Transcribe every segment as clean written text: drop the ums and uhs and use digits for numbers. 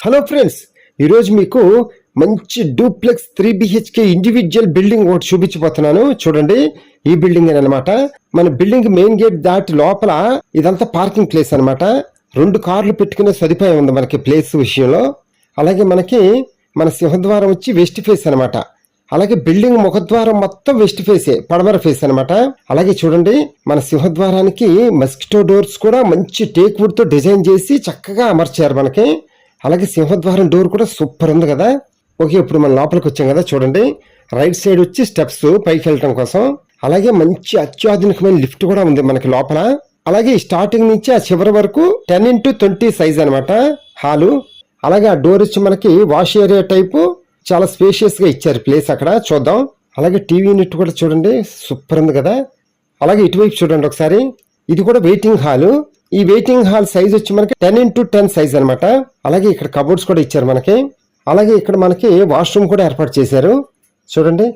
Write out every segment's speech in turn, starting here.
Hello friends, ఈరోజు మీకు మంచి డూప్లెక్స్ 3 BHK ఇండివిజువల్ బిల్డింగ్ ఒకటి చూపించబోతున్నాను. చూడండి, ఈ బిల్డింగ్ అనమాట. మన బిల్డింగ్ మెయిన్ గేట్ దాటి లోపల ఇదంతా పార్కింగ్ ప్లేస్ అనమాట. 2 కార్లు పెట్టుకునే సదుపాయం ఉంది మనకి ప్లేస్ విషయంలో. అలాగే మనకి మన సింహద్వారం వచ్చి వెస్ట్ ఫేస్ అనమాట. అలాగే బిల్డింగ్ ముఖద్వారం మొత్తం వెస్ట్ ఫేసే, పడమర ఫేస్ అనమాట. అలాగే చూడండి, మన సింహద్వారానికి మస్కిటో డోర్స్ కూడా మంచి టేక్ వుడ్ తో డిజైన్ చేసి చక్కగా అమర్చారు మనకి. అలాగే సింహద్వారం డోర్ కూడా సూపర్ ఉంది కదా. ఓకే, ఇప్పుడు మనం లోపలికి వచ్చాం కదా. చూడండి, రైట్ సైడ్ వచ్చి స్టెప్స్ పైకి వెళ్ళటం కోసం. అలాగే మంచి అత్యాధునికమైన లిఫ్ట్ కూడా ఉంది మనకి లోపల. అలాగే స్టార్టింగ్ నుంచి ఆ చివరి వరకు 10x20 సైజ్ అనమాట హాలు. అలాగే ఆ డోర్ వచ్చి మనకి వాష్ ఏరియా టైపు చాలా స్పేషియస్ గా ఇచ్చారు ప్లేస్ అక్కడ. చూద్దాం. అలాగే టీవీ యూనిట్ కూడా చూడండి, సూపర్ ఉంది కదా. అలాగే ఇటువైపు చూడండి ఒకసారి, ఇది కూడా వెయిటింగ్ హాల్. ఈ వెయిటింగ్ హాల్ సైజ్ వచ్చి మనకి 10x10 సైజ్ అనమాట. అలాగే ఇక్కడ కబోర్డ్స్ కూడా ఇచ్చారు మనకి. అలాగే ఇక్కడ మనకి వాష్రూమ్ కూడా ఏర్పాటు చేశారు. చూడండి.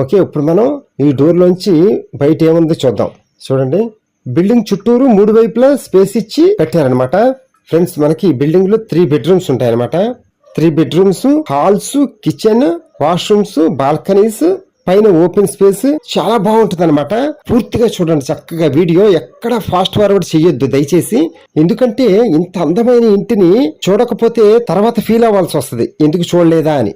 ఓకే, ఇప్పుడు మనం ఈ డోర్ లోంచి బయట ఏముందో చూద్దాం. చూడండి, బిల్డింగ్ చుట్టూరు 3 వైపులా స్పేస్ ఇచ్చి పెట్టారనమాట. ఫ్రెండ్స్, మనకి ఈ బిల్డింగ్ లో 3 బెడ్రూమ్స్ ఉంటాయన్నమాట. 3 bedrooms, halls, kitchen, washrooms, balconies, పైన ఓపెన్ స్పేస్. చాలా బాగుంటుంది అనమాట. పూర్తిగా చూడండి చక్కగా. వీడియో ఎక్కడ ఫాస్ట్ ఫార్వర్డ్ చెయ్యొద్దు దయచేసి, ఎందుకంటే ఇంత అందమైన ఇంటిని చూడకపోతే తర్వాత ఫీల్ అవ్వాల్సి వస్తుంది, ఎందుకు చూడలేదా అని.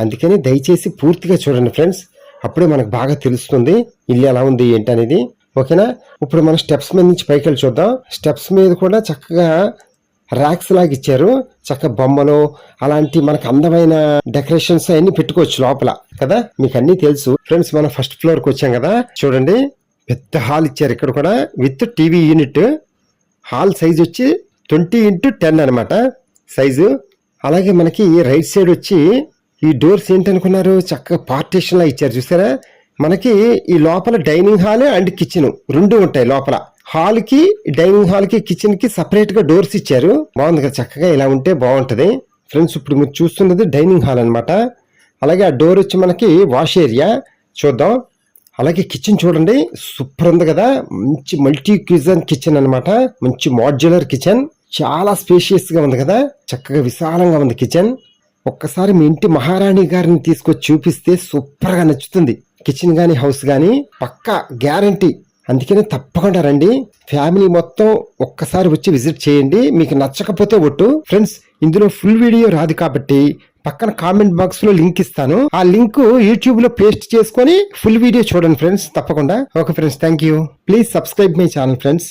అందుకని దయచేసి పూర్తిగా చూడండి ఫ్రెండ్స్, అప్పుడే మనకు బాగా తెలుస్తుంది ఇల్లు ఎలా ఉంది ఏంటి అనేది. ఓకేనా. ఇప్పుడు మనం స్టెప్స్ మీద నుంచి పైకి వెళ్ళి చూద్దాం. స్టెప్స్ మీద కూడా చక్కగా ర్యాక్స్ లాగా ఇచ్చారు. చక్కగా బొమ్మలు అలాంటి మనకు అందమైన డెకరేషన్స్ అన్ని పెట్టుకోవచ్చు లోపల కదా. మీకు అన్ని తెలుసు ఫ్రెండ్స్. మనం ఫస్ట్ ఫ్లోర్ కి వచ్చాం కదా. చూడండి, పెద్ద హాల్ ఇచ్చారు ఇక్కడ కూడా with TV unit. Hall size వచ్చి 20x10 అనమాట సైజు. అలాగే మనకి రైట్ సైడ్ వచ్చి ఈ డోర్స్ ఏంటనుకున్నారు, చక్కగా పార్టీషన్ లా ఇచ్చారు చూసారా. మనకి ఈ లోపల డైనింగ్ హాల్ అండ్ కిచెన్ 2 ఉంటాయి లోపల. హాల్ కి, డైనింగ్ హాల్ కి, కిచెన్ కి సపరేట్ గా డోర్స్ ఇచ్చారు. బాగుంది కదా, చక్కగా ఇలా ఉంటే బాగుంటది ఫ్రెండ్స్. ఇప్పుడు మీరు చూస్తున్నది డైనింగ్ హాల్ అనమాట. అలాగే ఆ డోర్ వచ్చి మనకి వాష్ ఏరియా చూద్దాం. అలాగే కిచెన్ చూడండి, సూపర్ ఉంది కదా. మంచి మల్టీ క్యూజన్ కిచెన్ అనమాట. మంచి మాడ్యులర్ కిచెన్, చాలా స్పేషియస్ గా ఉంది కదా. చక్కగా విశాలంగా ఉంది కిచెన్. ఒక్కసారి మీ ఇంటి మహారాణి గారిని తీసుకొచ్చి చూపిస్తే సూపర్ గా నచ్చుతుంది. కిచెన్ గానీ హౌస్ గానీ పక్కా గ్యారంటీ. అందుకనే తప్పకుండా రండి, ఫ్యామిలీ మొత్తం ఒక్కసారి వచ్చి విజిట్ చేయండి. మీకు నచ్చకపోతే ఒట్టు ఫ్రెండ్స్. ఇందులో ఫుల్ వీడియో రాదు కాబట్టి పక్కన కామెంట్ బాక్స్ లో లింక్ ఇస్తాను. ఆ లింక్ యూట్యూబ్ లో పేస్ట్ చేసుకొని ఫుల్ వీడియో చూడండి ఫ్రెండ్స్ తప్పకుండా. Okay friends, thank you. Please subscribe my channel friends.